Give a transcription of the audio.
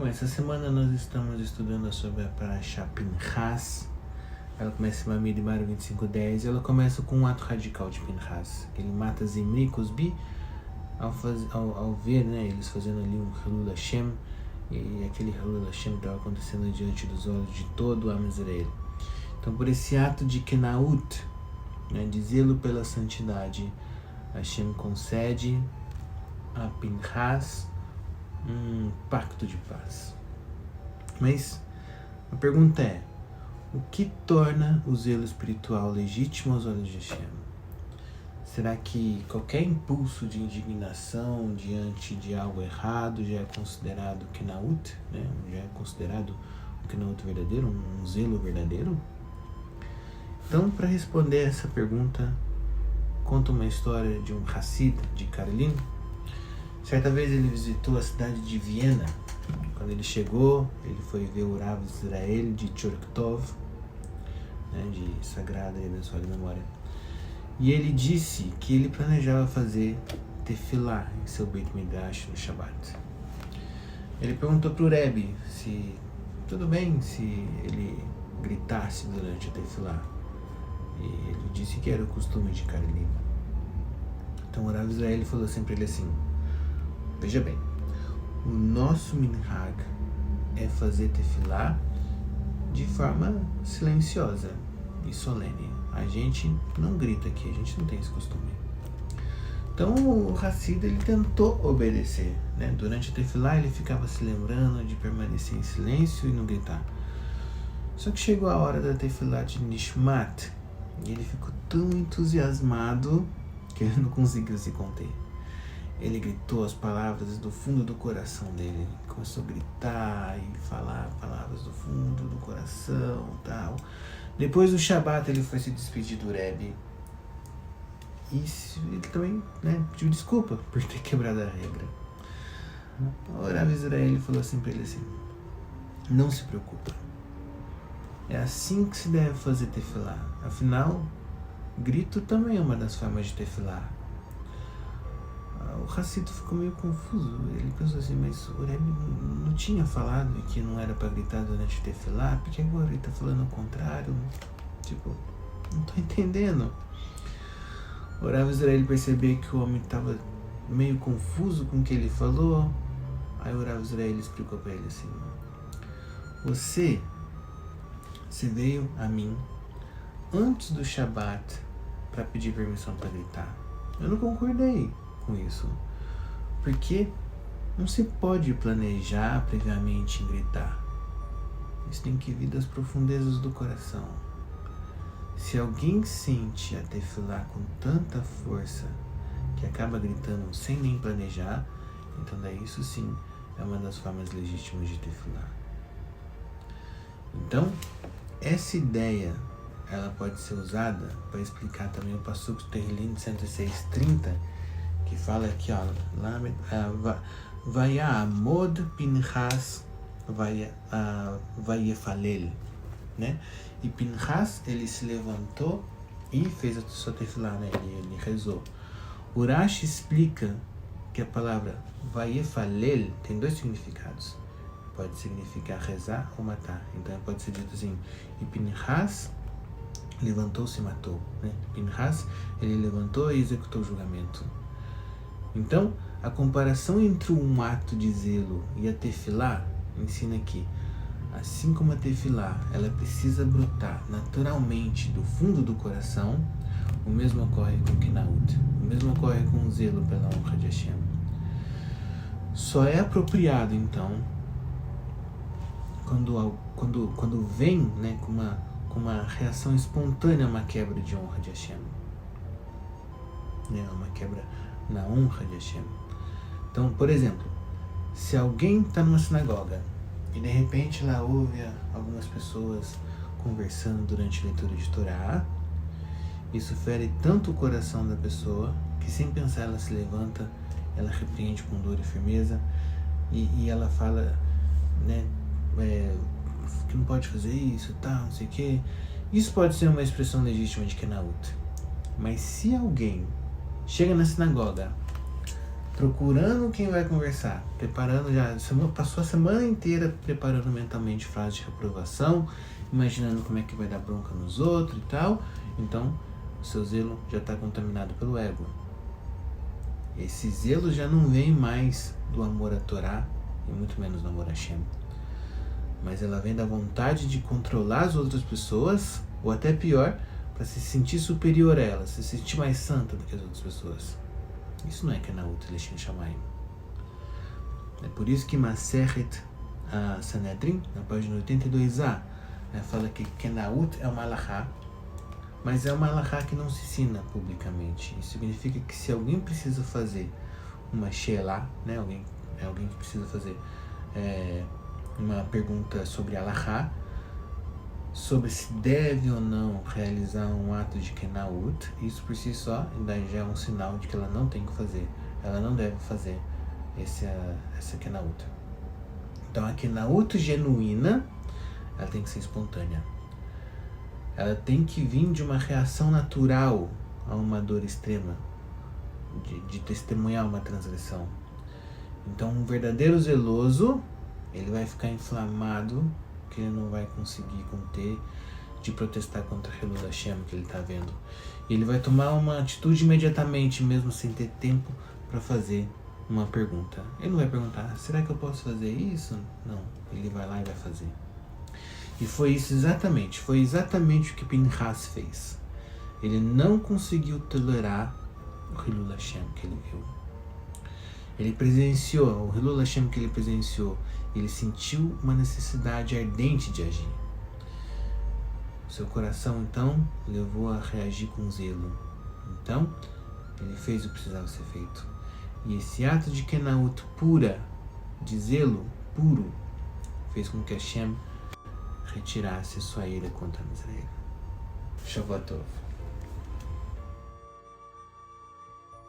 Bom, essa semana nós estamos estudando sobre a Parashá Pinchas. Ela começa em Bamidbar 25:10 e ela começa com um ato radical de Pinchas, que ele mata Zimri e Cosbi ao ver, né, eles fazendo ali um Hilul Hashem, e aquele Hilul Hashem estava acontecendo diante dos olhos de todo o Am Israel. Então, por esse ato de Kenaut, né, de zelo pela santidade, Hashem concede a Pinchas um pacto de paz. Mas a pergunta é: o que torna o zelo espiritual legítimo aos olhos de Hashem? Será que qualquer impulso de indignação diante de algo errado já é considerado Kenaut, né? Já é considerado um Kenaut verdadeiro, um zelo verdadeiro? Então, para responder essa pergunta, conta uma história de um Hassid de Karlin. Certa vez ele visitou a cidade de Viena. Quando ele chegou, ele foi ver o Rav Israel de Chorktov, né, de sagrada e abençoada memória. E ele disse que ele planejava fazer tefilá em seu Beit Midrash no Shabbat. Ele perguntou para o Rebbe se tudo bem se ele gritasse durante a tefilá. E ele disse que era o costume de Karlin. Então o Rav Israel falou assim para ele assim: veja bem, o nosso minhag é fazer tefilá de forma silenciosa e solene. A gente não grita aqui, a gente não tem esse costume. Então o Hassid, ele tentou obedecer, né? Durante a tefilá ele ficava se lembrando de permanecer em silêncio e não gritar. Só que chegou a hora da tefilá de Nishmat e ele ficou tão entusiasmado que ele não conseguiu se conter. Ele gritou as palavras do fundo do coração dele. Começou a gritar e falar palavras do fundo do coração e tal. Depois do Shabbat ele foi se despedir do Rebbe. E ele também, né, pediu desculpa por ter quebrado a regra. O Rav Israel falou assim para ele assim: não se preocupa. É assim que se deve fazer tefilá. Afinal, grito também é uma das formas de tefilá. O Hassid ficou meio confuso. Ele pensou assim: mas o Rebbe não tinha falado que não era para gritar durante o tefilá? Porque agora ele está falando o contrário? Tipo, não estou entendendo. O Rav Israel percebeu que o homem estava meio confuso com o que ele falou. Aí o Rav Israel explicou para ele assim: Você veio a mim antes do Shabbat para pedir permissão para gritar. Eu não concordei com isso, porque não se pode planejar previamente em gritar. Isso tem que vir das profundezas do coração. Se alguém sente a tefilá com tanta força que acaba gritando sem nem planejar, então daí isso sim é uma das formas legítimas de tefilá. Então, essa ideia ela pode ser usada para explicar também o Pasuk Tehillim 106:30, que fala aqui, ó, Vayamod Pinchas Vayefalel, né? E Pinchas, ele se levantou e fez a sua tefilá, né? Ele rezou. O Rashi explica que a palavra Vayefalel tem dois significados. Pode significar rezar ou matar. Então pode ser dito assim: e Pinchas levantou-se e matou, né? Pinchas, ele levantou e executou o julgamento. Então, a comparação entre um ato de zelo e a tefilá ensina que, assim como a tefilá, ela precisa brotar naturalmente do fundo do coração, o mesmo ocorre com o Kenaut, o mesmo ocorre com o zelo pela honra de Hashem. Só é apropriado, então, quando vem, né, com uma reação espontânea, uma quebra de honra de Hashem, né, uma quebra na honra de Hashem. Então, por exemplo, se alguém está numa sinagoga e de repente lá ouve algumas pessoas conversando durante a leitura de Torá, isso fere tanto o coração da pessoa que sem pensar ela se levanta, ela repreende com dor e firmeza e ela fala, né, que não pode fazer isso, tal, não sei o que. Isso pode ser uma expressão legítima de Kenaut. Mas se alguém chega na sinagoga, procurando quem vai conversar, preparando já, passou a semana inteira preparando mentalmente frases de reprovação, imaginando como é que vai dar bronca nos outros e tal. Então, o seu zelo já está contaminado pelo ego. Esse zelo já não vem mais do amor a Torá, e muito menos do amor a Hashem. Mas ela vem da vontade de controlar as outras pessoas, ou até pior, para se sentir superior a elas, se sentir mais santa do que as outras pessoas. Isso não é Kenaut Leshem Shamayim. É por isso que Masechet Sanhedrin, na página 82a, fala que Kenaut é uma halachá, mas é uma halachá que não se ensina publicamente. Isso significa que se alguém precisa fazer uma she'elá, alguém que precisa fazer uma pergunta sobre halachá, sobre se deve ou não realizar um ato de Kenaut, isso por si só já é um sinal de que ela não tem que fazer, ela não deve fazer essa Kenaut. Então a Kenaut genuína, ela tem que ser espontânea. Ela tem que vir de uma reação natural a uma dor extrema, de testemunhar uma transgressão. Então um verdadeiro zeloso, ele vai ficar inflamado, que ele não vai conseguir conter, de protestar contra o Hilul Hashem que ele está vendo. E ele vai tomar uma atitude imediatamente, mesmo sem ter tempo para fazer uma pergunta. Ele não vai perguntar, será que eu posso fazer isso? Não, ele vai lá e vai fazer. E foi exatamente o que Pinchas fez. Ele não conseguiu tolerar o Hilul Hashem que ele viu. Ele presenciou, o Hilul Hashem que ele presenciou, ele sentiu uma necessidade ardente de agir. Seu coração, então, levou a reagir com zelo. Então, ele fez o que precisava ser feito. E esse ato de Kenaut pura, de zelo puro, fez com que Hashem retirasse sua ira contra Israel. Shavuot Tov.